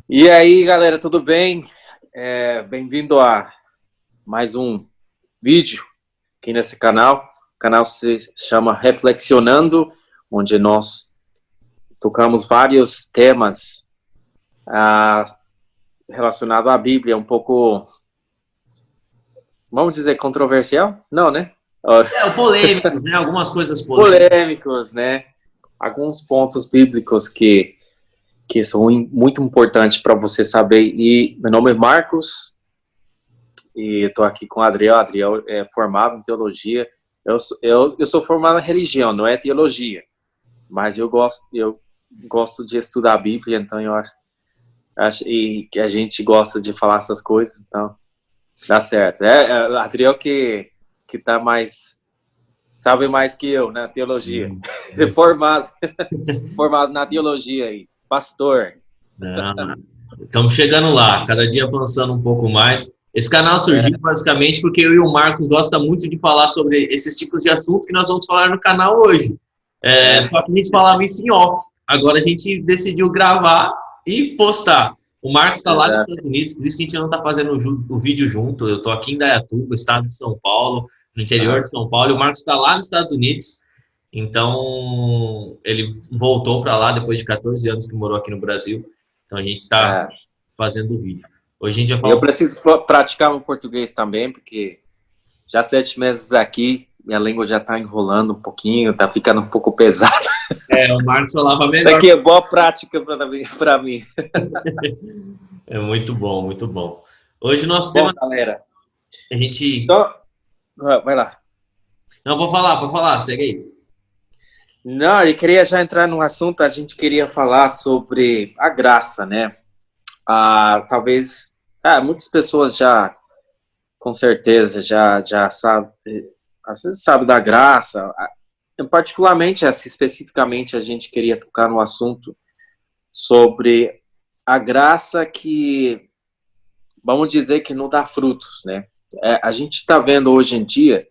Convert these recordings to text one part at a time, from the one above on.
E aí, galera, tudo bem? Bem-vindo a mais um vídeo aqui nesse canal. O canal se chama Reflexionando, onde nós tocamos vários temas ah, relacionados à Bíblia, um pouco, vamos dizer, controversial? Não, né? Polêmicos, né? Algumas coisas polêmicas. Polêmicos, né? Alguns pontos bíblicos que são muito importantes para você saber. E meu nome é Marcos, e estou aqui com o Adriel. Adriel é formado em teologia. Eu sou formado em religião, não é teologia, mas eu gosto de estudar a Bíblia, então eu acho e que a gente gosta de falar essas coisas, então dá certo. Adriel que tá mais, sabe mais que eu na teologia, Sim. formado, formado na teologia aí, pastor. Não, estamos chegando lá, cada dia avançando um pouco mais. Esse canal É, surgiu basicamente porque eu e o Marcos gostam muito de falar sobre esses tipos de assuntos que nós vamos falar no canal hoje. Só que a gente falava isso em off. Agora a gente decidiu gravar e postar. O Marcos está lá nos exato. Estados Unidos, por isso que a gente não está fazendo o vídeo junto. Eu estou aqui em Dayatuba, estado de São Paulo, no interior de São Paulo, e o Marcos está lá nos Estados Unidos. Então, ele voltou para lá depois de 14 anos que morou aqui no Brasil. Então, a gente está É. fazendo o vídeo. Hoje a gente vai falar Eu um pouco. preciso praticar o português também, porque já 7 meses aqui, minha língua já está enrolando um pouquinho, está ficando um pouco pesada. O Marcos falava melhor. Daqui é boa prática para mim. É muito bom, muito bom. Hoje o nosso Bom, tema, galera, a gente... então, vai lá. Não, pode falar, segue aí. Não, eu queria já entrar no assunto, a gente queria falar sobre a graça, né? Talvez, muitas pessoas já, com certeza, já sabe, às vezes sabe da graça. Particularmente, assim, especificamente, a gente queria tocar no assunto sobre a graça que, vamos dizer, que não dá frutos, né? A gente está vendo hoje em dia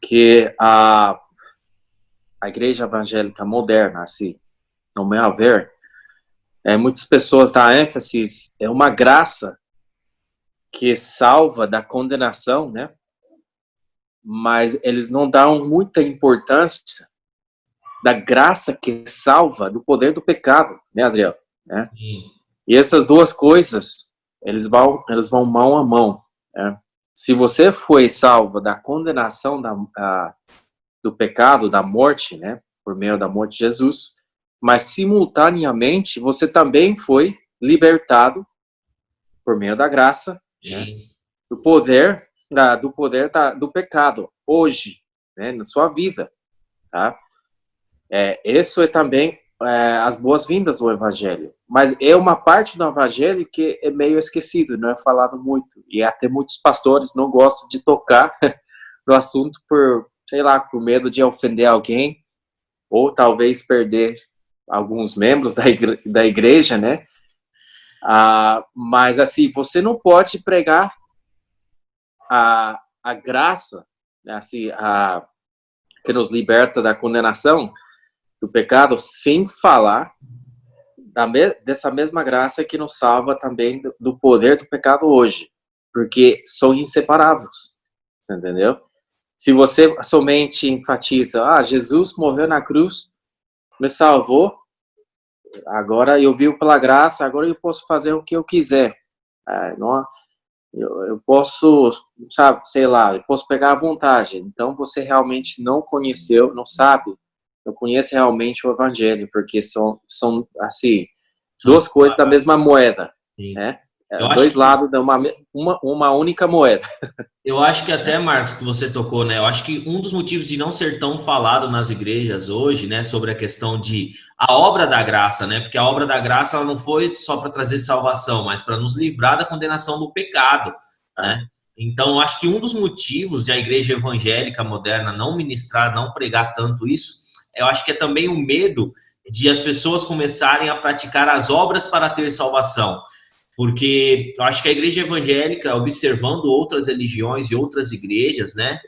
que a igreja evangélica moderna, assim, no meu ver, muitas pessoas dão ênfase, é uma graça que salva da condenação, né? Mas eles não dão muita importância da graça que salva do poder do pecado, né, Adriel? Né? Sim. E essas duas coisas, eles vão mão a mão. Né? Se você foi salvo da condenação do pecado, da morte, né, por meio da morte de Jesus, mas simultaneamente você também foi libertado por meio da graça, né, do poder, do pecado hoje, né, na sua vida, tá? Isso é também as boas-vindas do Evangelho. Mas é uma parte do Evangelho que é meio esquecido, não é falado muito. E até muitos pastores não gostam de tocar no assunto por, sei lá, por medo de ofender alguém, ou talvez perder alguns membros da igreja, né? Mas, assim, você não pode pregar a graça, né? Assim, que nos liberta da condenação, do pecado, sem falar dessa mesma graça que nos salva também do poder do pecado hoje, porque são inseparáveis, entendeu? Se você somente enfatiza, Jesus morreu na cruz, me salvou, agora eu vivo pela graça, agora eu posso fazer o que eu quiser. Não, eu posso, sabe, sei lá, eu posso pegar à vontade. Então você realmente não conheceu, não sabe, não conhece realmente o evangelho, porque são assim, São duas coisas da separados. mesma moeda, Sim. né? Eu acho Dois que lados de uma única moeda. Eu acho que até, Marcos, que você tocou, né? Eu acho que um dos motivos de não ser tão falado nas igrejas hoje, né, sobre a questão de a obra da graça, né? Porque a obra da graça ela não foi só para trazer salvação, mas para nos livrar da condenação do pecado, Ah, né? Então, eu acho que um dos motivos de a igreja evangélica moderna não ministrar, não pregar tanto isso, eu acho que é também o medo de as pessoas começarem a praticar as obras para ter salvação. Porque eu acho que a igreja evangélica, observando outras religiões e outras igrejas, né,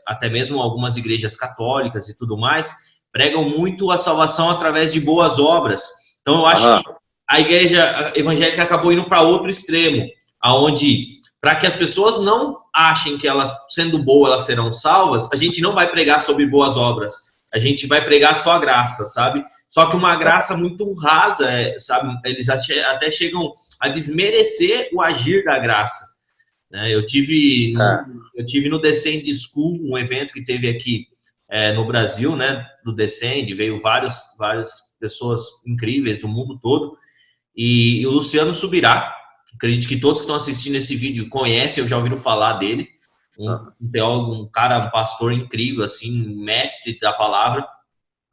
até mesmo algumas igrejas católicas e tudo mais, pregam muito a salvação através de boas obras. Então, eu acho que aham, a igreja evangélica acabou indo para outro extremo, aonde, para que as pessoas não achem que elas, sendo boas, elas serão salvas, a gente não vai pregar sobre boas obras, a gente vai pregar só a graça, sabe? Só que uma graça muito rasa, sabe? Eles até chegam a desmerecer o agir da graça. Eu tive no Descend School, um evento que teve aqui no Brasil, né? Do Descend, veio várias pessoas incríveis do mundo todo, e o Luciano Subirá, acredito que todos que estão assistindo esse vídeo conhecem, eu já ouviram falar dele, um teólogo, um pastor incrível, assim, mestre da palavra.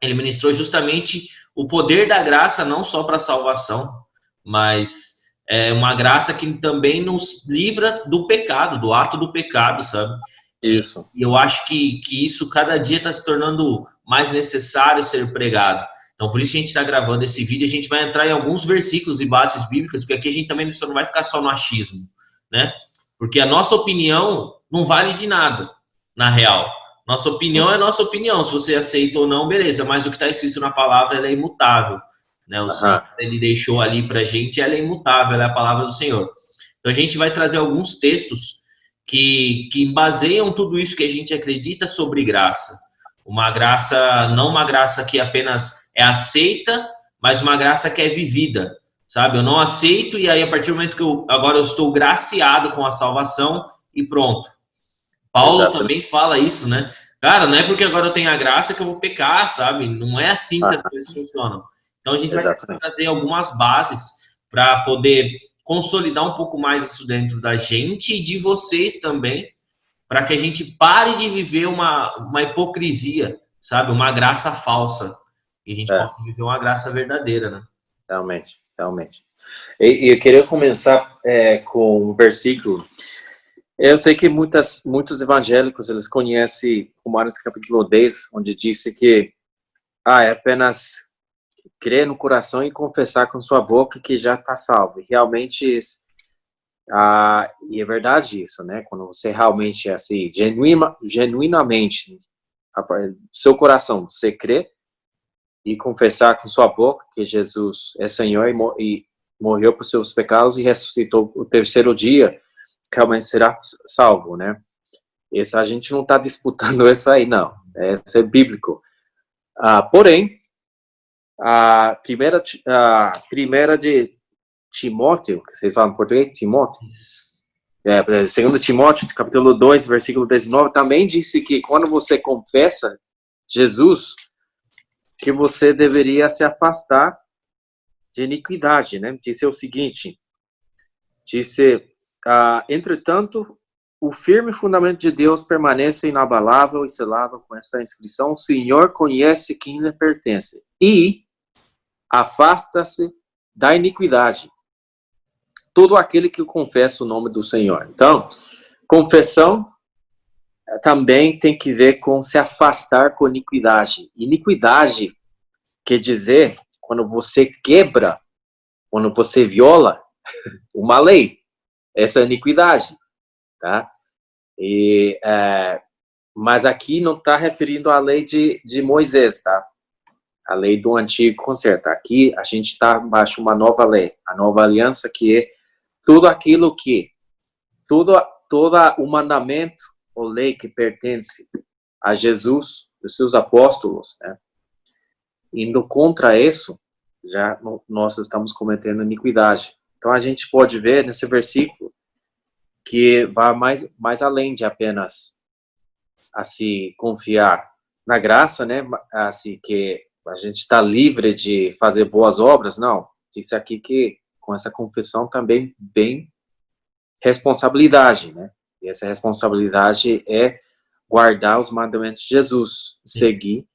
Ele ministrou justamente o poder da graça, não só para a salvação, mas uma graça que também nos livra do pecado, do ato do pecado, sabe? Isso. E eu acho que isso cada dia está se tornando mais necessário ser pregado. Então, por isso que a gente está gravando esse vídeo, a gente vai entrar em alguns versículos e bases bíblicas, porque aqui a gente também não vai ficar só no achismo, né? Porque a nossa opinião não vale de nada, na real. Nossa opinião é nossa opinião, se você aceita ou não, beleza, mas o que está escrito na palavra, ela é imutável, né? O Senhor, ele deixou ali pra gente, ela é imutável, ela é a palavra do Senhor. Então, a gente vai trazer alguns textos que baseiam tudo isso que a gente acredita sobre graça. Uma graça, não uma graça que apenas é aceita, mas uma graça que é vivida, sabe? Eu não aceito e aí a partir do momento que agora eu estou graciado com a salvação e pronto. Paulo também fala isso, né? Cara, não é porque agora eu tenho a graça que eu vou pecar, sabe? Não é assim que as coisas funcionam. Então a gente vai trazer algumas bases para poder consolidar um pouco mais isso dentro da gente e de vocês também, para que a gente pare de viver uma hipocrisia, sabe? Uma graça falsa. E a gente possa viver uma graça verdadeira, né? Realmente. E eu queria começar com um versículo. Eu sei que muitos evangélicos, eles conhecem Romanos capítulo 10, onde disse que é apenas crer no coração e confessar com sua boca que já está salvo. E realmente, e é verdade isso, né? Quando você realmente, assim, genuinamente, seu coração, você crê e confessar com sua boca que Jesus é Senhor e morreu por seus pecados e ressuscitou o terceiro dia, realmente será salvo, né? Isso a gente não está disputando isso aí, não. Isso é bíblico. Porém, a primeira de Timóteo, que vocês falam em português, Timóteo? 2 Timóteo, capítulo 2, versículo 19, também disse que quando você confessa Jesus, que você deveria se afastar de iniquidade, né? Disse o seguinte, entretanto, o firme fundamento de Deus permanece inabalável e selável com esta inscrição: o Senhor conhece quem lhe pertence e afasta-se da iniquidade todo aquele que confessa o nome do Senhor. Então, confissão também tem que ver com se afastar com iniquidade. Iniquidade quer dizer quando você quebra, quando você viola uma lei. Essa é a iniquidade, tá? Mas aqui não está referindo à lei de Moisés, tá? A lei do Antigo Concerto. Aqui a gente está embaixo de uma nova lei, a nova aliança, que é tudo aquilo que, todo o mandamento ou lei que pertence a Jesus, os seus apóstolos, né? Indo contra isso, já nós estamos cometendo iniquidade. Então a gente pode ver nesse versículo que vai mais além de apenas assim confiar na graça, né? Assim que a gente está livre de fazer boas obras, não. Disse aqui que com essa confissão também vem responsabilidade, né? E essa responsabilidade é guardar os mandamentos de Jesus, seguir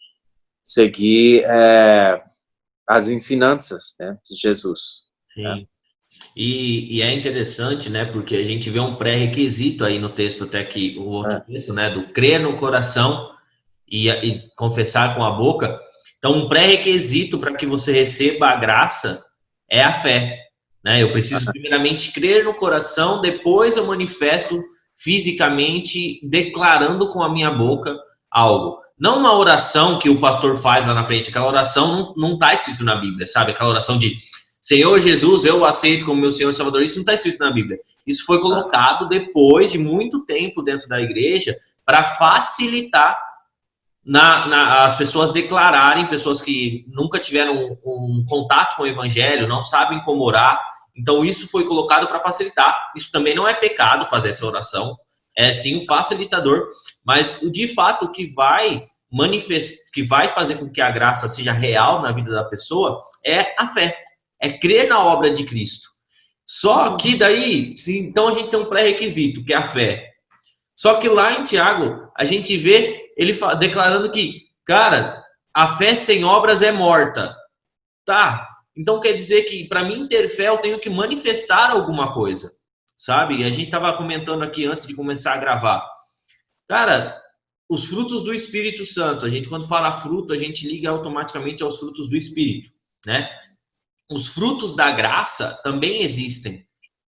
as ensinanças, né, de Jesus. Sim. Né? E é interessante, né, porque a gente vê um pré-requisito aí no texto, até que o outro texto, né, do crer no coração e confessar com a boca. Então, um pré-requisito para que você receba a graça é a fé, né? Eu preciso primeiramente crer no coração, depois eu manifesto fisicamente, declarando com a minha boca algo. Não uma oração que o pastor faz lá na frente, aquela oração não está escrito na Bíblia, sabe? Aquela oração de Senhor Jesus, eu o aceito como meu Senhor e Salvador. Isso não está escrito na Bíblia. Isso foi colocado depois de muito tempo dentro da igreja para facilitar as pessoas declararem, pessoas que nunca tiveram um contato com o evangelho, não sabem como orar. Então isso foi colocado para facilitar. Isso também não é pecado fazer essa oração, é sim um facilitador, mas de fato o que vai que vai fazer com que a graça seja real na vida da pessoa é a fé, é crer na obra de Cristo. Só que daí, então a gente tem um pré-requisito, que é a fé. Só que lá em Tiago, a gente vê ele declarando que, cara, a fé sem obras é morta. Tá? Então quer dizer que para mim ter fé eu tenho que manifestar alguma coisa, sabe? A gente estava comentando aqui antes de começar a gravar. Cara, os frutos do Espírito Santo, a gente quando fala fruto, a gente liga automaticamente aos frutos do Espírito, né? Os frutos da graça também existem.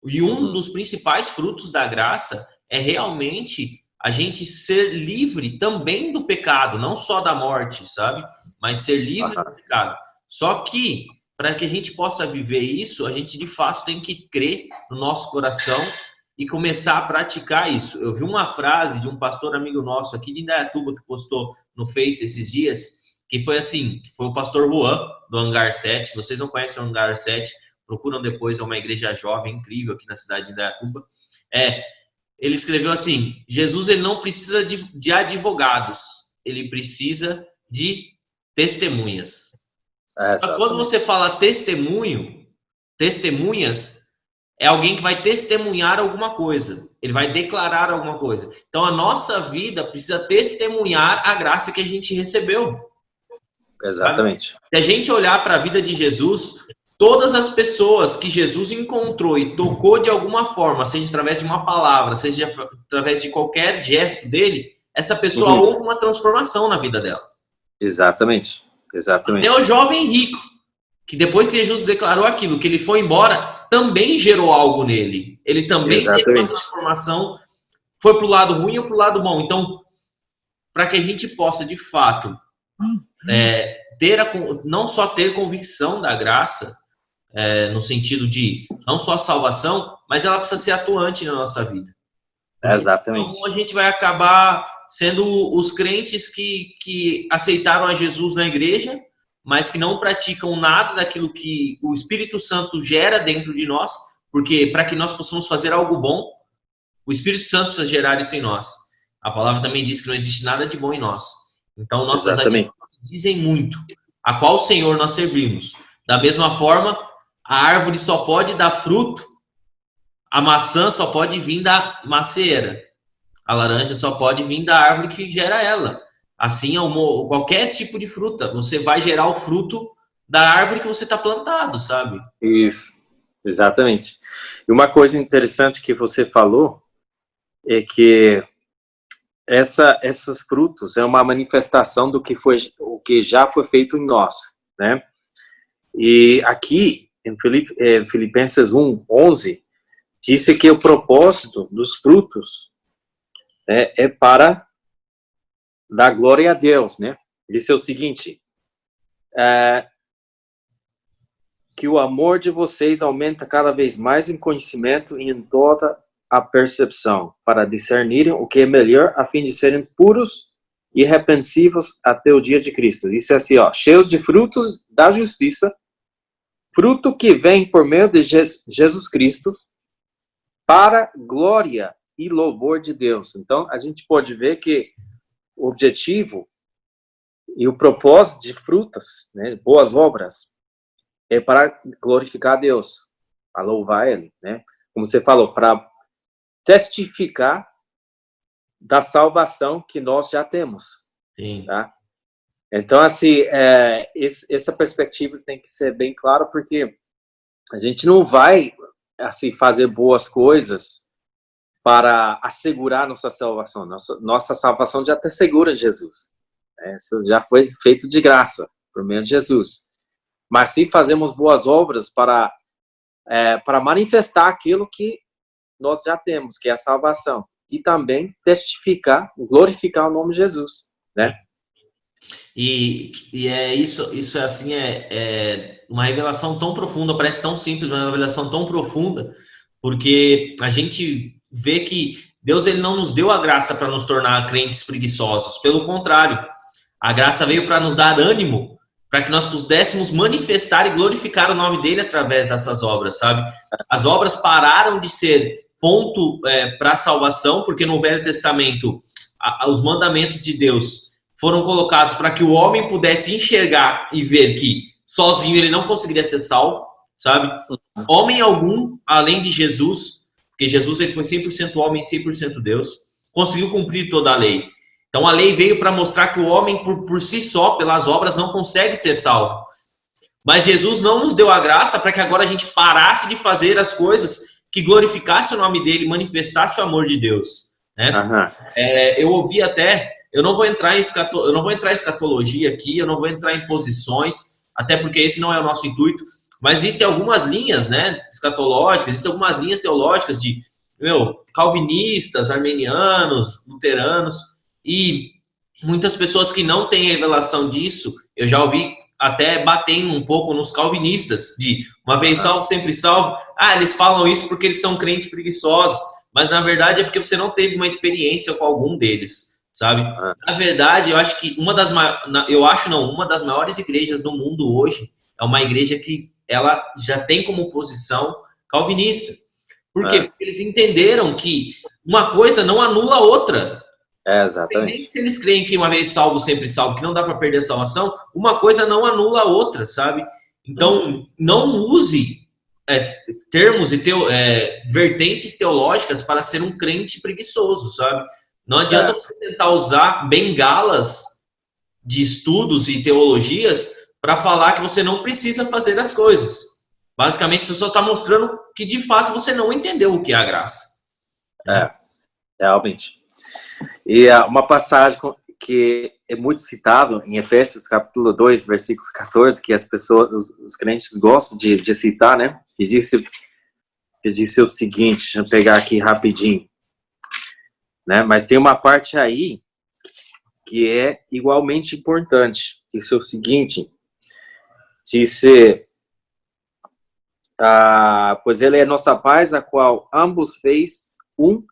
E um dos principais frutos da graça é realmente a gente ser livre também do pecado, não só da morte, sabe? Mas ser livre do pecado. Só que, para que a gente possa viver isso, a gente de fato tem que crer no nosso coração e começar a praticar isso. Eu vi uma frase de um pastor amigo nosso aqui de Indaiatuba que postou no Face esses dias, que foi assim, foi o pastor Juan, do Hangar 7. Vocês não conhecem o Hangar 7, procuram depois, é uma igreja jovem incrível aqui na cidade de Indaiatuba. Ele escreveu assim: Jesus ele não precisa de advogados, ele precisa de testemunhas. Quando você fala testemunhas, é alguém que vai testemunhar alguma coisa, ele vai declarar alguma coisa. Então a nossa vida precisa testemunhar a graça que a gente recebeu. Exatamente. Se a gente olhar para a vida de Jesus, todas as pessoas que Jesus encontrou e tocou de alguma forma, seja através de uma palavra, seja através de qualquer gesto dele, essa pessoa houve uma transformação na vida dela. Exatamente. Exatamente. Até o jovem rico, que depois que Jesus declarou aquilo, que ele foi embora, também gerou algo nele. Ele também teve uma transformação, foi para o lado ruim ou para o lado bom. Então, para que a gente possa, de fato, não só ter convicção da graça, no sentido de não só salvação, mas ela precisa ser atuante na nossa vida. Exatamente. Então a gente vai acabar sendo os crentes que aceitaram a Jesus na igreja, mas que não praticam nada daquilo que o Espírito Santo gera dentro de nós, porque para que nós possamos fazer algo bom, o Espírito Santo precisa gerar isso em nós. A palavra também diz que não existe nada de bom em nós. Então nossas atitudes dizem muito a qual Senhor nós servimos. Da mesma forma, a árvore só pode dar fruto, a maçã só pode vir da macieira, a laranja só pode vir da árvore que gera ela. Assim, qualquer tipo de fruta, você vai gerar o fruto da árvore que você está plantado, sabe? Isso, exatamente. E uma coisa interessante que você falou é que esses frutos é uma manifestação do que o que já foi feito em nós, né? E aqui em Filipenses 1:11 disse que o propósito dos frutos é para dar glória a Deus, né? Disse o seguinte: que o amor de vocês aumenta cada vez mais em conhecimento e em toda a percepção, para discernirem o que é melhor, a fim de serem puros e irrepreensíveis até o dia de Cristo. Isso é assim, cheios de frutos da justiça, fruto que vem por meio de Jesus Cristo, para glória e louvor de Deus. Então, a gente pode ver que o objetivo e o propósito de frutas, né, boas obras, é para glorificar a Deus, para louvar Ele, né? Como você falou, para testificar da salvação que nós já temos. Sim. Tá? Então, assim, essa perspectiva tem que ser bem clara, porque a gente não vai assim fazer boas coisas para assegurar nossa salvação. Nossa salvação já está segura em Jesus. Isso já foi feito de graça, por meio de Jesus. Mas sim fazemos boas obras para manifestar aquilo que nós já temos, que é a salvação. E também testificar, glorificar o nome de Jesus, né? E é isso é assim, é uma revelação tão profunda, parece tão simples, mas é uma revelação tão profunda, porque a gente vê que Deus ele não nos deu a graça para nos tornar crentes preguiçosos, pelo contrário, a graça veio para nos dar ânimo, para que nós pudéssemos manifestar e glorificar o nome dele através dessas obras, sabe? As obras pararam de ser ponto para a salvação, porque no Velho Testamento os mandamentos de Deus foram colocados para que o homem pudesse enxergar e ver que sozinho ele não conseguiria ser salvo, sabe? Homem algum, além de Jesus, porque Jesus ele foi 100% homem e 100% Deus, conseguiu cumprir toda a lei. Então a lei veio para mostrar que o homem por si só, pelas obras, não consegue ser salvo. Mas Jesus não nos deu a graça para que agora a gente parasse de fazer as coisas que glorificasse o nome dele, manifestasse o amor de Deus, né? Eu ouvi até, eu não vou entrar em escatologia aqui, eu não vou entrar em posições, até porque esse não é o nosso intuito, mas existem algumas linhas, né, escatológicas, existem algumas linhas teológicas de, calvinistas, armenianos, luteranos, e muitas pessoas que não têm revelação disso, eu já ouvi até batendo um pouco nos calvinistas, de uma vez salvo, sempre salvo. Eles falam isso porque eles são crentes preguiçosos, mas na verdade é porque você não teve uma experiência com algum deles, sabe? Na verdade, eu acho que uma das maiores igrejas do mundo hoje é uma igreja que ela já tem como posição calvinista. Por quê? Porque eles entenderam que uma coisa não anula a outra. Exatamente. Se eles creem que uma vez salvo, sempre salvo, que não dá para perder a salvação, uma coisa não anula a outra, sabe? Então, não use termos e vertentes teológicas para ser um crente preguiçoso, sabe? Não adianta você tentar usar bengalas de estudos e teologias para falar que você não precisa fazer as coisas. Basicamente, você só está mostrando que, de fato, você não entendeu o que é a graça. Realmente. E uma passagem que é muito citado em Efésios, capítulo 2, versículo 14, que as pessoas, os crentes gostam de citar, né? Que disse o seguinte, deixa eu pegar aqui rapidinho, né? Mas tem uma parte aí que é igualmente importante, que disse o seguinte, pois ele é nossa paz, a qual ambos fez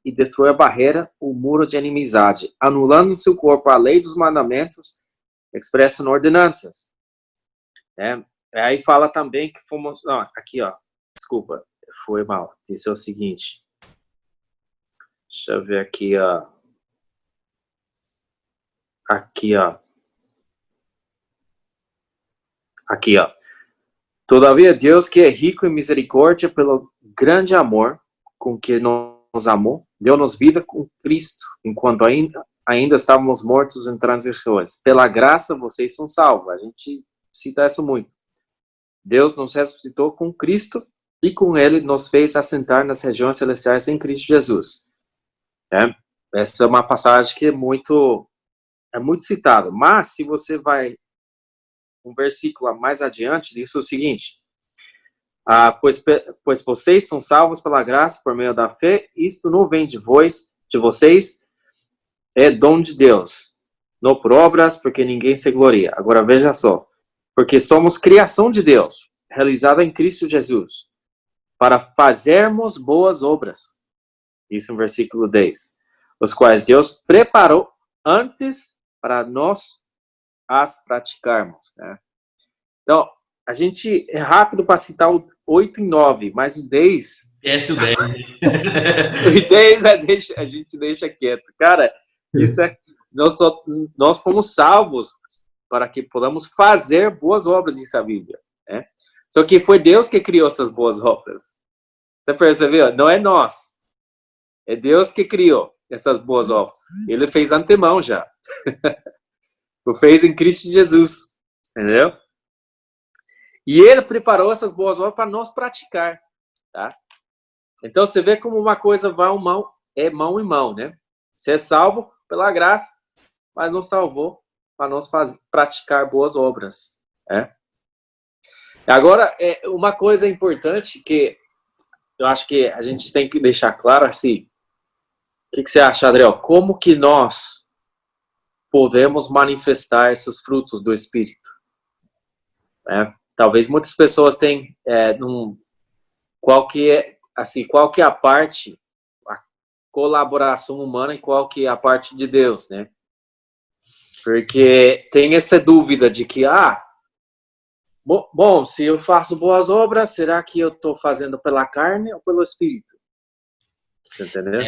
e destruiu a barreira, o muro de inimizade, anulando no seu corpo a lei dos mandamentos expressa em ordenanças. Aí fala também que fomos... Não, aqui, desculpa, foi mal. Disse o seguinte. Deixa eu ver aqui, Aqui, Todavia, Deus, que é rico em misericórdia, pelo grande amor com que nos amou, deu-nos vida com Cristo, enquanto ainda estávamos mortos em transgressões. Pela graça, vocês são salvos. A gente cita isso muito. Deus nos ressuscitou com Cristo e com Ele nos fez assentar nas regiões celestiais em Cristo Jesus. Essa é uma passagem que é muito citada. Mas, se você vai um versículo mais adiante, diz o seguinte... pois vocês são salvos pela graça por meio da fé, isto não vem de vocês, é dom de Deus, não por obras, porque ninguém se gloria. Agora veja só, porque somos criação de Deus, realizada em Cristo Jesus, para fazermos boas obras, isso no versículo 10, os quais Deus preparou antes para nós as praticarmos, né? Então, a gente é rápido para citar o 8 e 9, mas o 10... Esquece o 10. O 10 a gente deixa quieto. Cara, isso nós fomos salvos para que podamos fazer boas obras, diz a Bíblia. Né? Só que foi Deus que criou essas boas obras. Você percebeu? Não é nós. É Deus que criou essas boas obras. Ele fez antemão já. O fez em Cristo Jesus. Entendeu? E ele preparou essas boas obras para nós praticar, tá? Então, você vê como uma coisa vai mão em mão, né? Você é salvo pela graça, mas não salvou para nós praticar boas obras, né? Agora, uma coisa importante que eu acho que a gente tem que deixar claro, assim, o que você acha, Adriel? Como que nós podemos manifestar esses frutos do Espírito. Né? Talvez muitas pessoas tenham qual que é a parte, a colaboração humana e qual que é a parte de Deus, né? Porque tem essa dúvida de que, bom, se eu faço boas obras, será que eu estou fazendo pela carne ou pelo Espírito? Entendeu?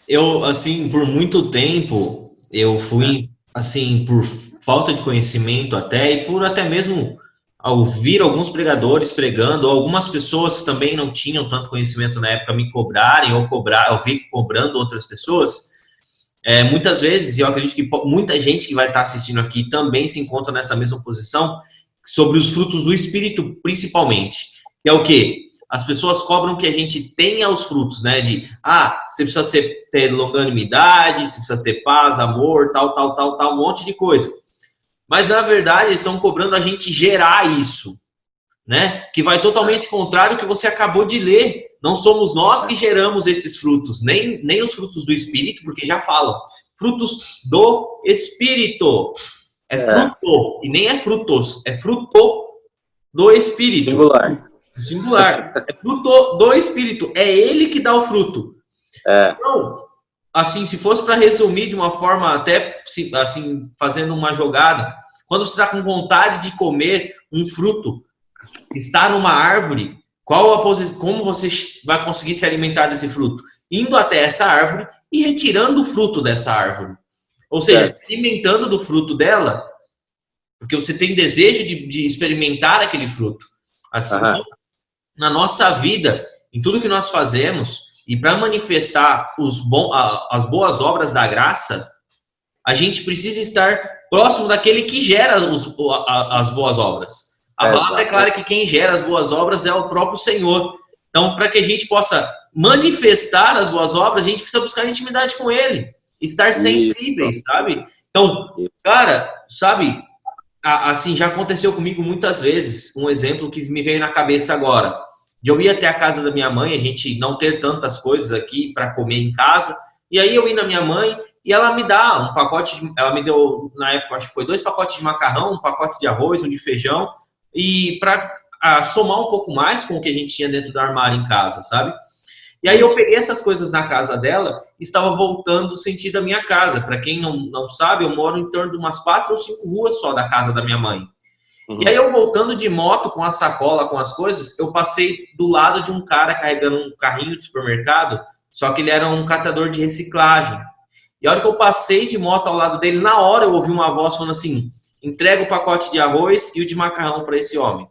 Eu, assim, por muito tempo, eu fui, assim, por falta de conhecimento até, e por até mesmo ouvir alguns pregadores pregando, ou algumas pessoas que também não tinham tanto conhecimento na época me cobrarem, ou eu vi cobrando outras pessoas, muitas vezes, e eu acredito que muita gente que vai estar assistindo aqui também se encontra nessa mesma posição, sobre os frutos do Espírito, principalmente. Que é o quê? As pessoas cobram que a gente tenha os frutos, né? Você precisa ter longanimidade, você precisa ter paz, amor, tal, um monte de coisa. Mas, na verdade, eles estão cobrando a gente gerar isso, né? Que vai totalmente contrário ao que você acabou de ler. Não somos nós que geramos esses frutos, nem os frutos do Espírito, porque já falam. Frutos do Espírito. É fruto, e nem é frutos, é fruto do Espírito. Singular. É fruto do Espírito. É ele que dá o fruto. Então, assim, se fosse para resumir de uma forma até, assim, fazendo uma jogada, quando você está com vontade de comer um fruto, está numa árvore, como você vai conseguir se alimentar desse fruto? Indo até essa árvore e retirando o fruto dessa árvore. Ou seja, se alimentando do fruto dela, porque você tem desejo de experimentar aquele fruto. Assim, na nossa vida, em tudo que nós fazemos, e para manifestar as boas obras da graça, a gente precisa estar próximo daquele que gera as boas obras. A palavra é clara que quem gera as boas obras é o próprio Senhor. Então, para que a gente possa manifestar as boas obras, a gente precisa buscar intimidade com Ele, estar sensíveis, sabe? Então, cara, sabe, assim, já aconteceu comigo muitas vezes, um exemplo que me veio na cabeça agora, de eu ir até a casa da minha mãe, a gente não ter tantas coisas aqui para comer em casa, e aí eu ir na minha mãe e ela me dá um pacote, ela me deu, na época, acho que foi 2 pacotes de macarrão, um pacote de arroz, um de feijão, e para somar um pouco mais com o que a gente tinha dentro do armário em casa, sabe? E aí eu peguei essas coisas na casa dela e estava voltando sentido a minha casa. Para quem não sabe, eu moro em torno de umas 4 ou 5 ruas só da casa da minha mãe. E aí eu voltando de moto com a sacola, com as coisas, eu passei do lado de um cara carregando um carrinho de supermercado, só que ele era um catador de reciclagem. E a hora que eu passei de moto ao lado dele, na hora eu ouvi uma voz falando assim: entrega o pacote de arroz e o de macarrão para esse homem.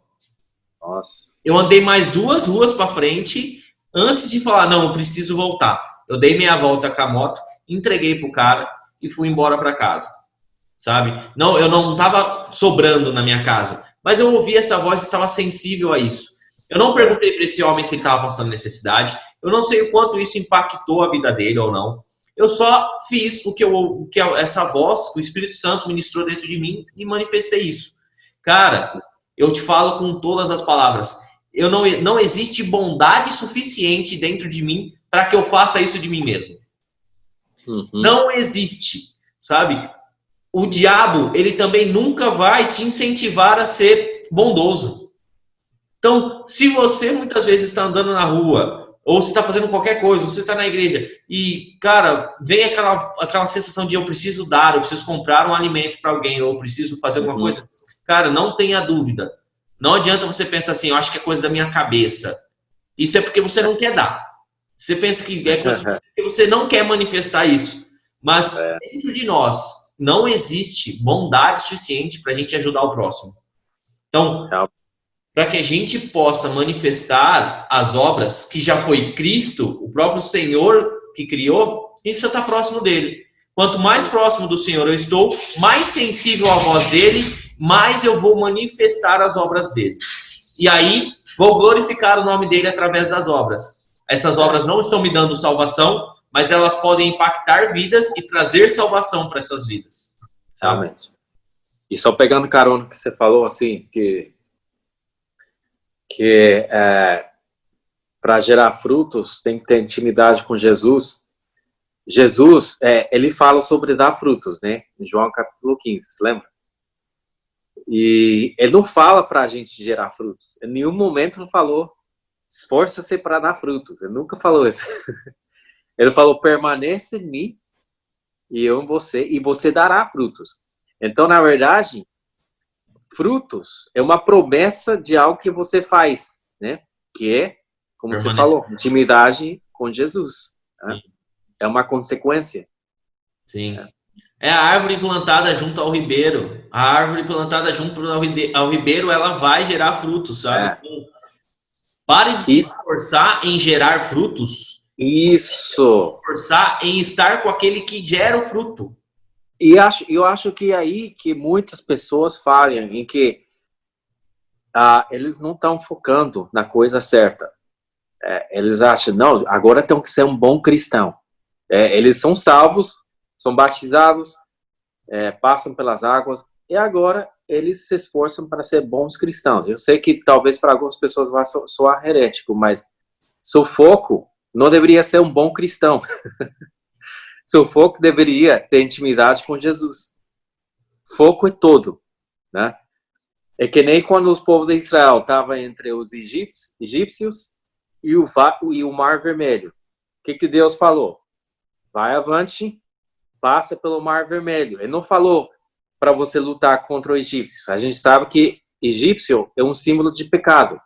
Nossa. Eu andei mais 2 ruas para frente antes de falar, não, eu preciso voltar. Eu dei meia volta com a moto, entreguei pro cara e fui embora para casa, sabe? Não, eu não estava sobrando na minha casa, mas eu ouvi essa voz e estava sensível a isso. Eu não perguntei para esse homem se ele estava passando necessidade, eu não sei o quanto isso impactou a vida dele ou não. Eu só fiz o que essa voz, o Espírito Santo ministrou dentro de mim e manifestei isso. Cara, eu te falo com todas as palavras, não existe bondade suficiente dentro de mim para que eu faça isso de mim mesmo. Não existe, sabe? O diabo, ele também nunca vai te incentivar a ser bondoso. Então, se você muitas vezes está andando na rua, ou se está fazendo qualquer coisa, ou se está na igreja, e, cara, vem aquela sensação de eu preciso dar, eu preciso comprar um alimento para alguém, ou eu preciso fazer alguma coisa, cara, não tenha dúvida. Não adianta você pensar assim, eu acho que é coisa da minha cabeça. Isso é porque você não quer dar. Você pensa que é coisa porque você não quer manifestar isso. Mas dentro de nós não existe bondade suficiente para a gente ajudar o próximo. Então, para que a gente possa manifestar as obras que já foi Cristo, o próprio Senhor que criou, a gente precisa estar próximo dele. Quanto mais próximo do Senhor eu estou, mais sensível à voz dele, mais eu vou manifestar as obras dele. E aí, vou glorificar o nome dele através das obras. Essas obras não estão me dando salvação, mas elas podem impactar vidas e trazer salvação para essas vidas. Realmente. E só pegando carona que você falou, assim, que para gerar frutos tem que ter intimidade com Jesus. Jesus, ele fala sobre dar frutos, né? Em João capítulo 15, você lembra? E ele não fala para a gente gerar frutos. Em nenhum momento ele falou, esforça-se para dar frutos. Ele nunca falou isso. Ele falou, permaneça em mim e eu em você, e você dará frutos. Então, na verdade, frutos é uma promessa de algo que você faz, né? Que é, como você falou, intimidade com Jesus. Né? É uma consequência. Sim. É a árvore plantada junto ao ribeiro. A árvore plantada junto ao ribeiro, ela vai gerar frutos, sabe? Então, pare de se esforçar em gerar frutos. Isso. Esforçar em estar com aquele que gera o fruto. E eu acho que é aí que muitas pessoas falham, em que eles não estão focando na coisa certa. Eles acham, não, agora tem que ser um bom cristão. Eles são salvos, são batizados, passam pelas águas, e agora eles se esforçam para ser bons cristãos. Eu sei que talvez para algumas pessoas vai soar herético, mas seu foco não deveria ser um bom cristão. Seu foco deveria ter intimidade com Jesus. Foco é todo, né? É que nem quando os povos de Israel estavam entre os egípcios e o Mar Vermelho. O que Deus falou? Vai avante, passa pelo Mar Vermelho. Ele não falou para você lutar contra o egípcio. A gente sabe que egípcio é um símbolo de pecado.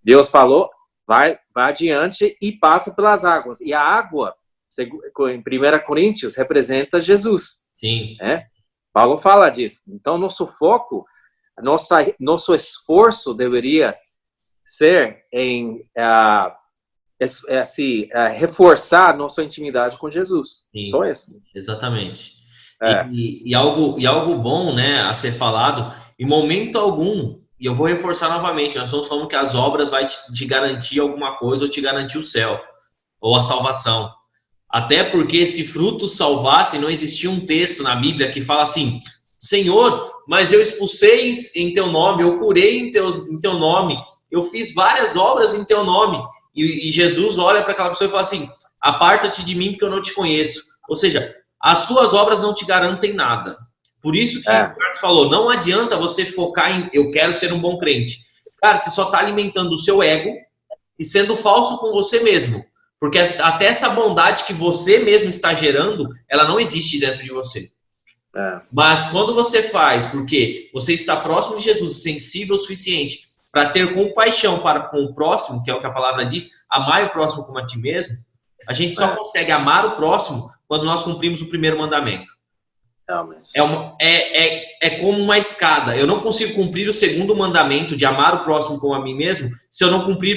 Deus falou, vai adiante e passa pelas águas. E a água, em 1 Coríntios, representa Jesus. Sim. Paulo fala disso. Então, nosso foco, nosso esforço deveria ser em reforçar nossa intimidade com Jesus. Sim, só isso. Exatamente. E algo bom, né, a ser falado, em momento algum, e eu vou reforçar novamente, nós estamos falando que as obras vai te garantir alguma coisa ou te garantir o céu, ou a salvação. Até porque se frutos salvassem, não existia um texto na Bíblia que fala assim, Senhor, mas eu expulsei em teu nome, eu curei em teu nome, eu fiz várias obras em teu nome. E Jesus olha para aquela pessoa e fala assim, aparta-te de mim porque eu não te conheço. Ou seja, as suas obras não te garantem nada. Por isso que o Carlos falou, não adianta você focar em eu quero ser um bom crente. Cara, você só está alimentando o seu ego e sendo falso com você mesmo. Porque até essa bondade que você mesmo está gerando, ela não existe dentro de você. Mas quando você faz, porque você está próximo de Jesus, sensível o suficiente para ter compaixão para com o próximo, que é o que a palavra diz, amar o próximo como a ti mesmo, a gente só consegue amar o próximo quando nós cumprimos o primeiro mandamento. É como uma escada. Eu não consigo cumprir o segundo mandamento de amar o próximo como a mim mesmo se eu não cumprir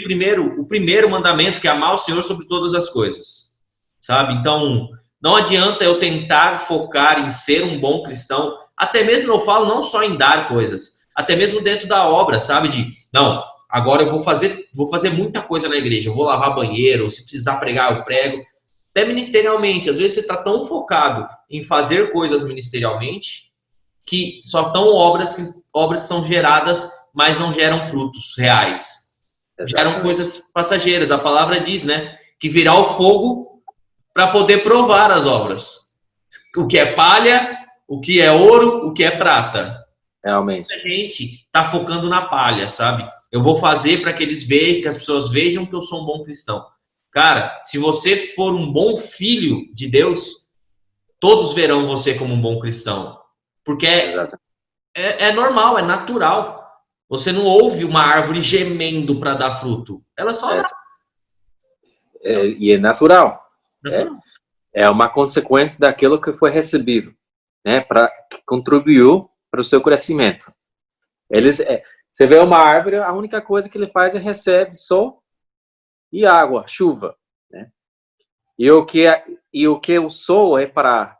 o primeiro mandamento, que é amar o Senhor sobre todas as coisas. Sabe? Então, não adianta eu tentar focar em ser um bom cristão. Até mesmo eu falo não só em dar coisas, até mesmo dentro da obra, sabe? Não, agora eu vou fazer muita coisa na igreja. Eu vou lavar banheiro, se precisar pregar, eu prego. Até ministerialmente, às vezes você está tão focado em fazer coisas ministerialmente que só estão obras que são geradas, mas não geram frutos reais. Geram coisas passageiras. A palavra diz, né, que virá o fogo para poder provar as obras. O que é palha, o que é ouro, o que é prata. Realmente. A gente está focando na palha, sabe? Eu vou fazer para que as pessoas vejam que eu sou um bom cristão. Cara, se você for um bom filho de Deus, todos verão você como um bom cristão. Porque é normal, é natural. Você não ouve uma árvore gemendo para dar fruto. Ela só dá. E é natural. É uma consequência daquilo que foi recebido, né? Que contribuiu para o seu crescimento. Você vê uma árvore, a única coisa que ele faz é recebe sol e água, chuva, né? E o que o sol é para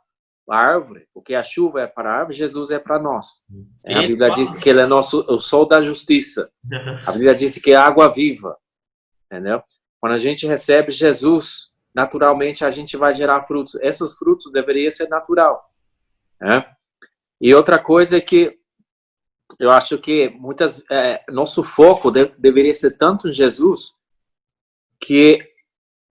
a árvore, o que a chuva é para a árvore, Jesus é para nós. A Bíblia diz que ele é o sol da justiça. A Bíblia diz que é água viva, entendeu? Quando a gente recebe Jesus, naturalmente a gente vai gerar frutos. Esses frutos deveriam ser natural, né? E outra coisa é que eu acho que nosso foco deveria ser tanto em Jesus que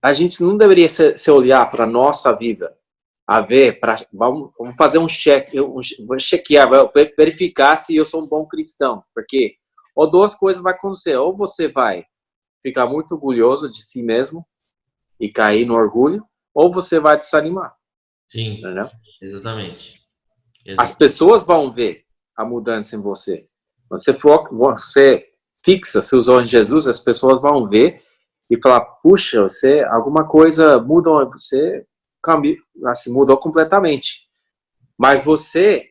a gente não deveria se olhar para a nossa vida, a ver, vamos fazer um cheque, vou chequear, vou verificar se eu sou um bom cristão, porque ou duas coisas vai acontecer, ou você vai ficar muito orgulhoso de si mesmo e cair no orgulho, ou você vai desanimar. Sim, entendeu? exatamente. As pessoas vão ver a mudança em você. Você fixa seus olhos em Jesus, as pessoas vão ver e falar, puxa, alguma coisa mudou, você cambiou, assim, mudou completamente. Mas você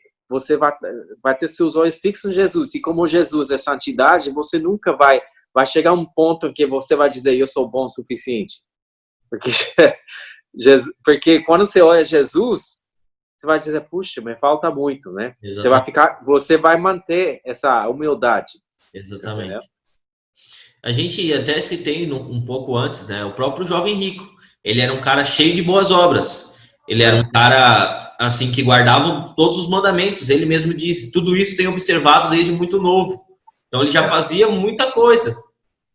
vai ter seus olhos fixos em Jesus. E como Jesus é santidade, você nunca vai chegar a um ponto em que você vai dizer, eu sou bom o suficiente. Porque quando você olha Jesus, você vai dizer, puxa, me falta muito, né? Você vai manter essa humildade. Exatamente. Entendeu? A gente até citei um pouco antes, né? O próprio jovem rico. Ele era um cara cheio de boas obras. Ele era um cara, assim, que guardava todos os mandamentos. Ele mesmo disse, tudo isso tem observado desde muito novo. Então, ele já fazia muita coisa.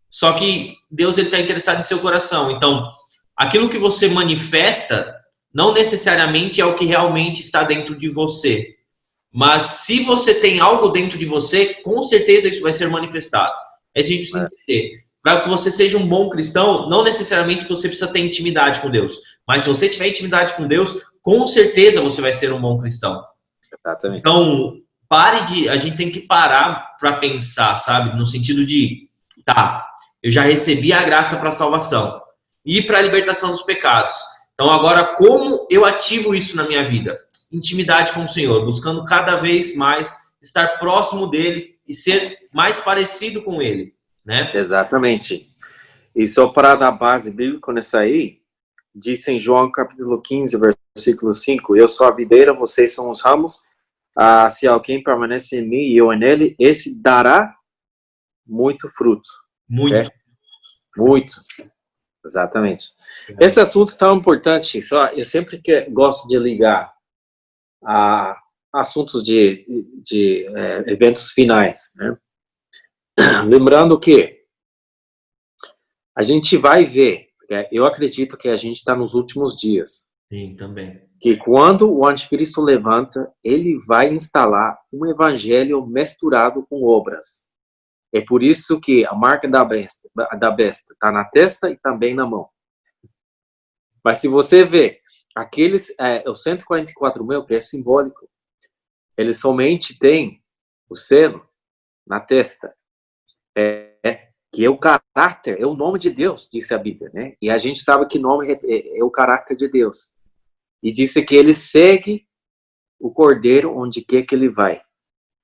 Só que Deus está interessado em seu coração. Então, aquilo que você manifesta não necessariamente é o que realmente está dentro de você. Mas se você tem algo dentro de você, com certeza isso vai ser manifestado. A gente precisa entender. Para que você seja um bom cristão, não necessariamente você precisa ter intimidade com Deus. Mas se você tiver intimidade com Deus, com certeza você vai ser um bom cristão. Exatamente. Então, a gente tem que parar para pensar, sabe? No sentido de, eu já recebi a graça para a salvação e para a libertação dos pecados. Então, agora, como eu ativo isso na minha vida? Intimidade com o Senhor, buscando cada vez mais estar próximo dele e ser mais parecido com ele, né? Exatamente. E só para dar base bíblica nessa aí, diz em João capítulo 15, versículo 5, eu sou a videira, vocês são os ramos, se alguém permanece em mim e eu nele, esse dará muito fruto. Muito. Muito. Exatamente. Esse assunto é tão importante, eu sempre gosto de ligar a assuntos de eventos finais, né? Lembrando que a gente vai ver, eu acredito que a gente está nos últimos dias. Sim, também. Que quando o anticristo levanta, ele vai instalar um evangelho misturado com obras. É por isso que a marca da besta está na testa e também na mão. Mas se você vê, os 144 mil, que é simbólico, eles somente têm o selo na testa. Que é o caráter, é o nome de Deus, disse a Bíblia, né? E a gente sabe que nome é o caráter de Deus. E disse que ele segue o cordeiro onde quer que ele vai.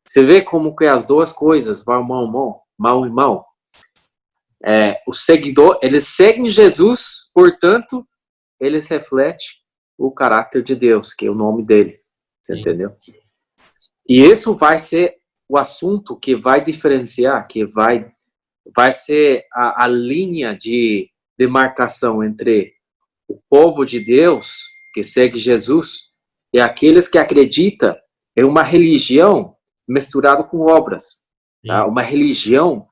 Você vê como que as duas coisas vão mão em mão. O seguidor, eles seguem Jesus, portanto, eles refletem o caráter de Deus, que é o nome dele. Você entendeu? E isso vai ser o assunto que vai diferenciar, que vai ser a linha de demarcação entre o povo de Deus, que segue Jesus, e aqueles que acreditam em uma religião misturada com obras. Tá? Uma religião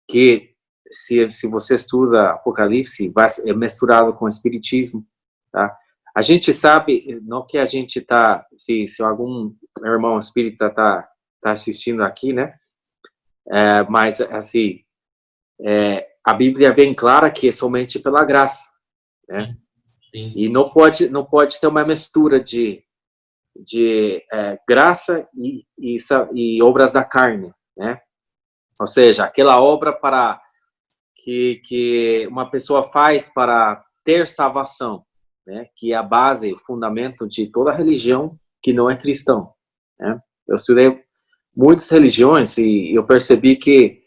que, se você estuda Apocalipse, é misturado com Espiritismo. Tá? A gente sabe, não que a gente está, se algum irmão espírita está assistindo aqui, né? Mas, assim, a Bíblia é bem clara que é somente pela graça, né? Sim. E não pode ter uma mistura de graça e obras da carne, né? Ou seja, aquela obra para que uma pessoa faz para ter salvação, né? Que é a base, o fundamento de toda religião que não é cristão, né? Eu estudei muitas religiões e eu percebi que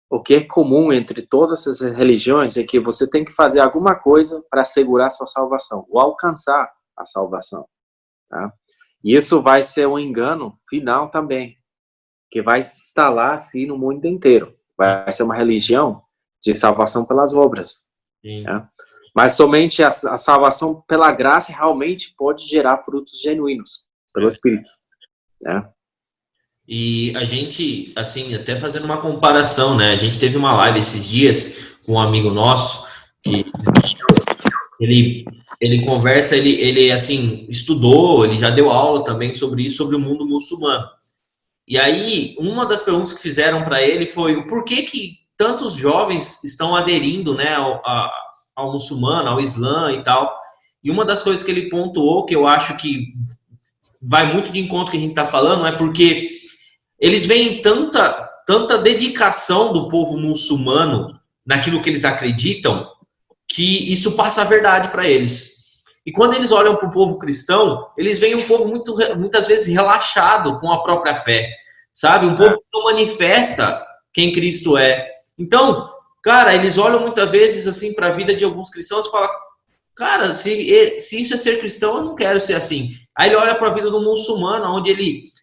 o que é comum entre todas as religiões é que você tem que fazer alguma coisa para assegurar a sua salvação, ou alcançar a salvação. Tá? E isso vai ser um engano final também, que vai se instalar assim no mundo inteiro. Vai ser uma religião de salvação pelas obras. Tá? Mas somente a salvação pela graça realmente pode gerar frutos genuínos pelo Espírito. Tá? E a gente, assim, até fazendo uma comparação, né? A gente teve uma live esses dias com um amigo nosso, que ele ele conversa, ele assim, estudou, ele já deu aula também sobre isso, sobre o mundo muçulmano. E aí, uma das perguntas que fizeram para ele foi o porquê que tantos jovens estão aderindo, né, ao muçulmano, ao Islã e tal. E uma das coisas que ele pontuou, que eu acho que vai muito de encontro que a gente está falando, é porque eles veem tanta dedicação do povo muçulmano naquilo que eles acreditam, que isso passa a verdade para eles. E quando eles olham para o povo cristão, eles veem um povo muitas vezes relaxado com a própria fé, sabe? Um povo que não manifesta quem Cristo é. Então, cara, eles olham muitas vezes assim para a vida de alguns cristãos e falam, cara, se isso é ser cristão, eu não quero ser assim. Aí ele olha para a vida do muçulmano, onde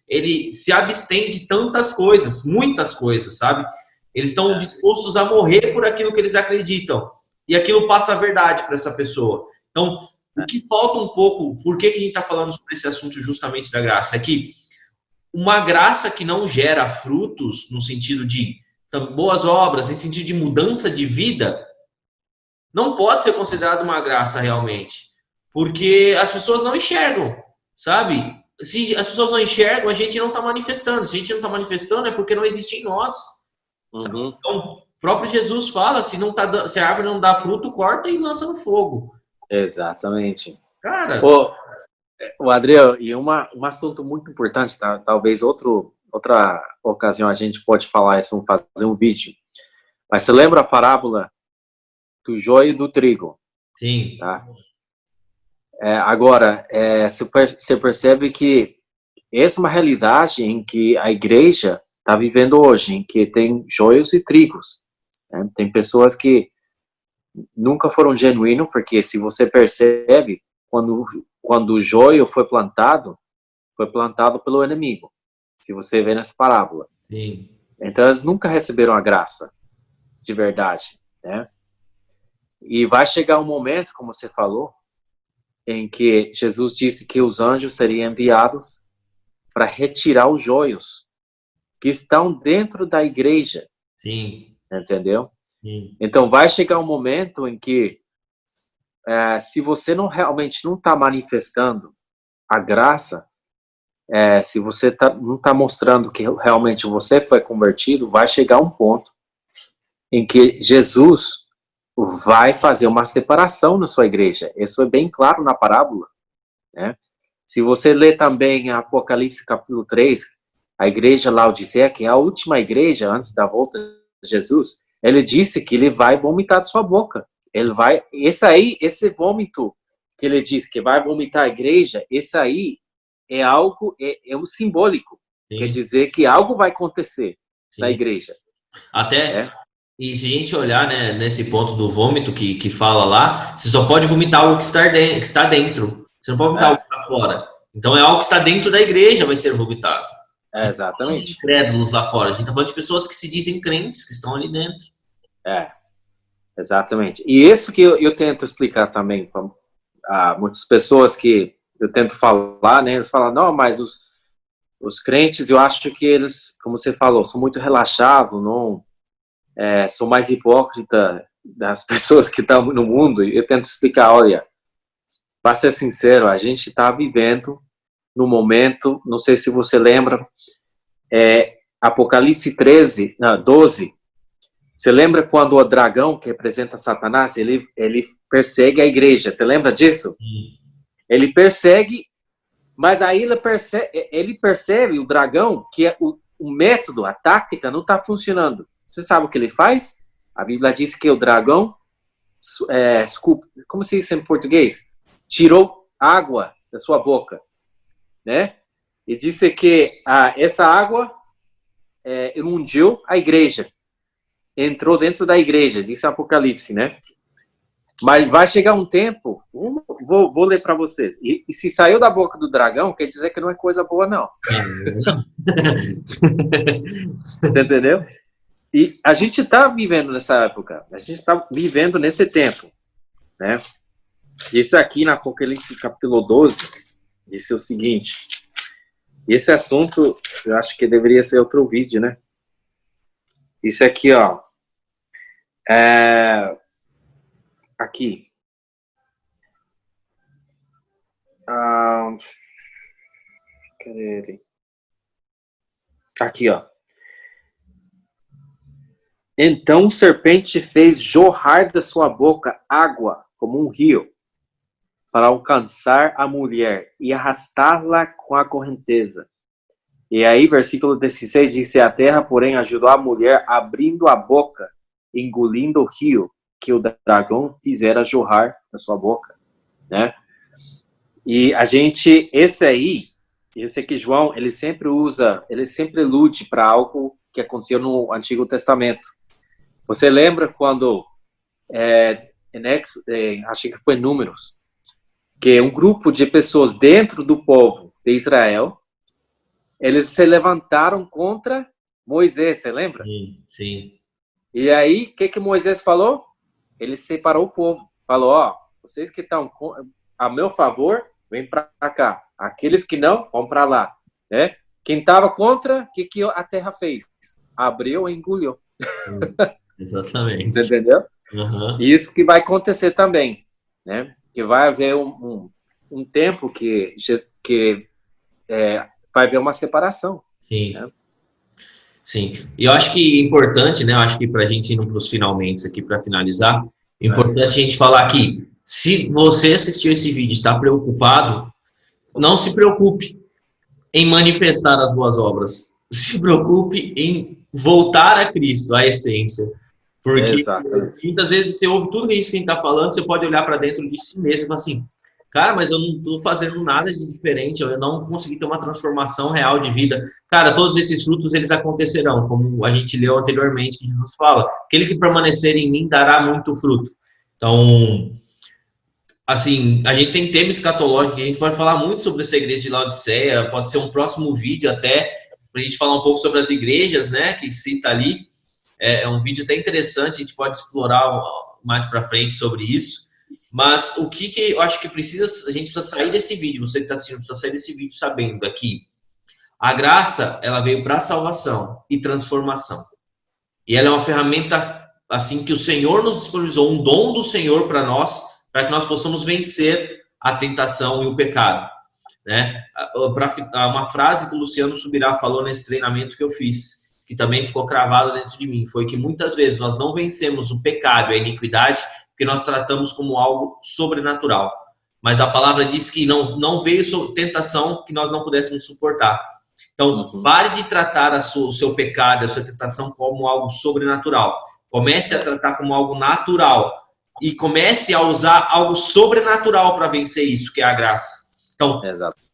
ele se abstém de tantas coisas, muitas coisas, sabe? Eles estão dispostos a morrer por aquilo que eles acreditam. E aquilo passa a verdade para essa pessoa. Então, o que falta um pouco, por que a gente está falando sobre esse assunto justamente da graça? É que uma graça que não gera frutos, no sentido de boas obras, em sentido de mudança de vida, não pode ser considerada uma graça realmente. Porque as pessoas não enxergam, sabe? Se as pessoas não enxergam, a gente não está manifestando. Se a gente não está manifestando, é porque não existe em nós. Então, o próprio Jesus fala, se a árvore não dá fruto, corta e lança no fogo. Exatamente. Cara... O Adriel, e um assunto muito importante, tá? Talvez outra ocasião a gente pode falar isso, fazer um vídeo. Mas você lembra a parábola do joio e do trigo? Sim. Tá? Agora, você percebe que essa é uma realidade em que a igreja está vivendo hoje, em que tem joios e trigos. Né? Tem pessoas que nunca foram genuínos, porque se você percebe, quando o joio foi plantado pelo inimigo, se você vê nessa parábola. Sim. Então, eles nunca receberam a graça de verdade, né? E vai chegar um momento, como você falou, em que Jesus disse que os anjos seriam enviados para retirar os joios que estão dentro da igreja. Sim. Entendeu? Sim. Então, vai chegar um momento em que, se você realmente não está manifestando a graça, se você não está mostrando que realmente você foi convertido, vai chegar um ponto em que Jesus vai fazer uma separação na sua igreja. Isso é bem claro na parábola, né? Se você ler também Apocalipse capítulo 3, a igreja Laodiceia, que é a última igreja antes da volta de Jesus, ele disse que ele vai vomitar de sua boca. Esse vômito que ele disse que vai vomitar a igreja, esse aí é algo, é um simbólico. Sim. Quer dizer que algo vai acontecer na igreja. Até, e se a gente olhar, né, nesse ponto do vômito que fala lá, você só pode vomitar algo que está dentro. Você não pode vomitar algo que está fora. Então é algo que está dentro da igreja vai ser vomitado. Exatamente. De incrédulos lá fora. A gente está falando de pessoas que se dizem crentes, que estão ali dentro. Exatamente. E isso que eu tento explicar também para muitas pessoas que eu tento falar, né? Eles falam, não, mas os crentes, eu acho que eles, como você falou, são muito relaxados, não são mais hipócritas das pessoas que estão no mundo. Eu tento explicar, olha, para ser sincero, a gente está vivendo no momento, não sei se você lembra, Apocalipse 12, você lembra quando o dragão, que representa Satanás, ele persegue a igreja, você lembra disso? Ele persegue, mas aí ele percebe, o dragão, que o método, a tática não está funcionando. Você sabe o que ele faz? A Bíblia diz que o dragão, como se diz em português? Tirou água da sua boca, né? E disse que essa água inundiu a igreja. Entrou dentro da igreja, disse Apocalipse, né? Mas vai chegar um tempo, vou ler para vocês, e se saiu da boca do dragão, quer dizer que não é coisa boa, não. Entendeu? E a gente está vivendo nessa época, a gente está vivendo nesse tempo, né? Isso aqui na Apocalipse capítulo 12, disse o seguinte, esse assunto, eu acho que deveria ser outro vídeo, né? Isso aqui, ó, aqui, Cadê ele? Aqui, ó. Então o serpente fez jorrar da sua boca água como um rio, para alcançar a mulher e arrastá-la com a correnteza. E aí, versículo 16, disse: a terra, porém, ajudou a mulher, abrindo a boca, engolindo o rio que o dragão fizera jorrar da sua boca, né? E esse aí, eu sei que João, ele sempre elude para algo que aconteceu no Antigo Testamento. Você lembra quando, acho que foi Números, que um grupo de pessoas dentro do povo de Israel, eles se levantaram contra Moisés, você lembra? Sim. E aí, o que Moisés falou? Ele separou o povo. Falou, ó, vocês que estão a meu favor, vem para cá. Aqueles que não, vão para lá. Né? Quem estava contra, o que a terra fez? Abriu e engoliu. Exatamente. Entendeu? Uhum. Isso que vai acontecer também. Né? Que vai haver um tempo que vai haver uma separação. Sim. Né? Sim. E eu acho que é importante, né? Eu acho que para a gente ir para os finalmente aqui, para finalizar, é importante a gente falar que se você assistiu esse vídeo e está preocupado, não se preocupe em manifestar as boas obras. Se preocupe em voltar a Cristo, a essência. Porque muitas vezes você ouve tudo isso que a gente está falando, você pode olhar para dentro de si mesmo e falar assim, cara, mas eu não estou fazendo nada de diferente, eu não consegui ter uma transformação real de vida. Cara, todos esses frutos, eles acontecerão, como a gente leu anteriormente, que Jesus fala, aquele que permanecer em mim dará muito fruto. Então, assim, a gente tem tema escatológico, a gente pode falar muito sobre essa igreja de Laodiceia, pode ser um próximo vídeo até, para a gente falar um pouco sobre as igrejas, né, que cita ali. É um vídeo até interessante, a gente pode explorar mais para frente sobre isso. Mas o que eu acho que a gente precisa sair desse vídeo, você que está assistindo, precisa sair desse vídeo sabendo aqui. A graça, ela veio para salvação e transformação. E ela é uma ferramenta, assim, que o Senhor nos disponibilizou, um dom do Senhor para nós, para que nós possamos vencer a tentação e o pecado. Né? Uma frase que o Luciano Subirá falou nesse treinamento que eu fiz, que também ficou cravada dentro de mim, foi que muitas vezes nós não vencemos o pecado e a iniquidade porque nós tratamos como algo sobrenatural. Mas a palavra diz que não veio tentação que nós não pudéssemos suportar. Então, pare de tratar o seu pecado, a sua tentação como algo sobrenatural. Comece a tratar como algo natural. E comece a usar algo sobrenatural para vencer isso, que é a graça. Então,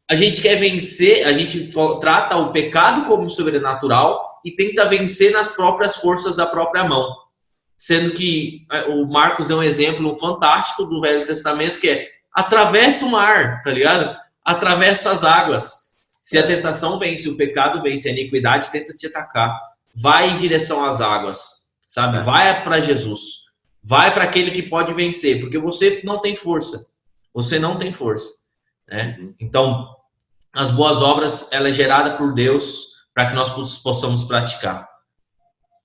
a gente quer vencer, a gente trata o pecado como sobrenatural e tenta vencer nas próprias forças da própria mão. Sendo que o Marcos deu um exemplo fantástico do Velho Testamento, que é atravessa o mar, tá ligado? Atravessa as águas. Se a tentação vence, o pecado vence, a iniquidade tenta te atacar. Vai em direção às águas, sabe? Vai para Jesus. Vai para aquele que pode vencer, porque você não tem força. Você não tem força. Né? Então, as boas obras, ela é gerada por Deus para que nós possamos praticar.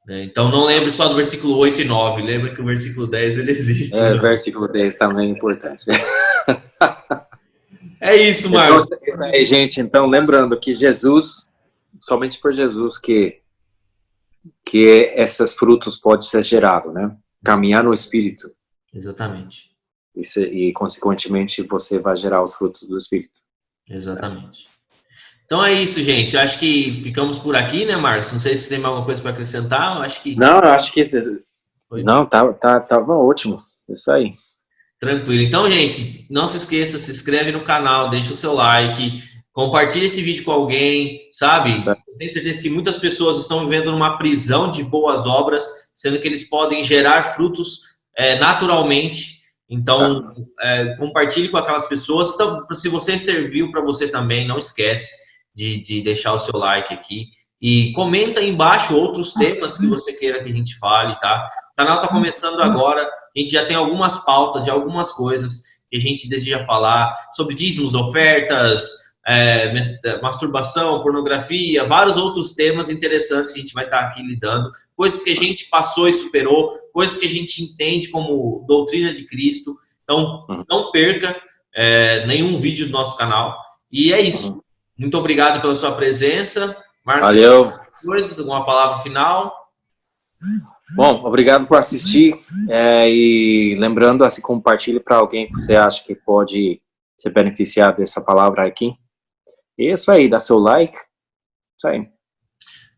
Então, não lembre só do versículo 8 e 9, lembre que o versículo 10 ele existe. O versículo 10 também é importante. É isso, Marcos. Então, isso aí, gente. Então, lembrando que Jesus, somente por Jesus que esses frutos podem ser gerados, né? Caminhar no Espírito. Exatamente. E, consequentemente, você vai gerar os frutos do Espírito. Exatamente. Então é isso, gente. Acho que ficamos por aqui, né, Marcos? Não sei se tem alguma coisa para acrescentar. Acho que... Não, eu acho que... Não, tava ótimo. Isso aí. Tranquilo. Então, gente, não se esqueça, se inscreve no canal, deixa o seu like, compartilha esse vídeo com alguém, sabe? Eu tenho certeza que muitas pessoas estão vivendo numa prisão de boas obras, sendo que eles podem gerar frutos naturalmente. Então, compartilhe com aquelas pessoas. Então, se você serviu para você também, não esquece de deixar o seu like aqui. E comenta aí embaixo outros temas que você queira que a gente fale, tá? O canal está começando agora, a gente já tem algumas pautas de algumas coisas que a gente deseja falar, sobre dízimos, ofertas, masturbação, pornografia, vários outros temas interessantes que a gente vai estar aqui lidando, coisas que a gente passou e superou, coisas que a gente entende como doutrina de Cristo. Então, não perca, nenhum vídeo do nosso canal. E é isso. Muito obrigado pela sua presença. Marcos, valeu. Alguma palavra final? Bom, obrigado por assistir. E lembrando, assim, compartilhe para alguém que você acha que pode se beneficiar dessa palavra aqui. E é isso aí, dá seu like. Isso aí.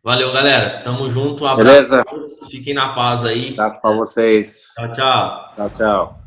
Valeu, galera. Tamo junto. Um abraço. Beleza? Fiquem na paz aí. Abraço para vocês. Tchau, tchau. Tchau, tchau.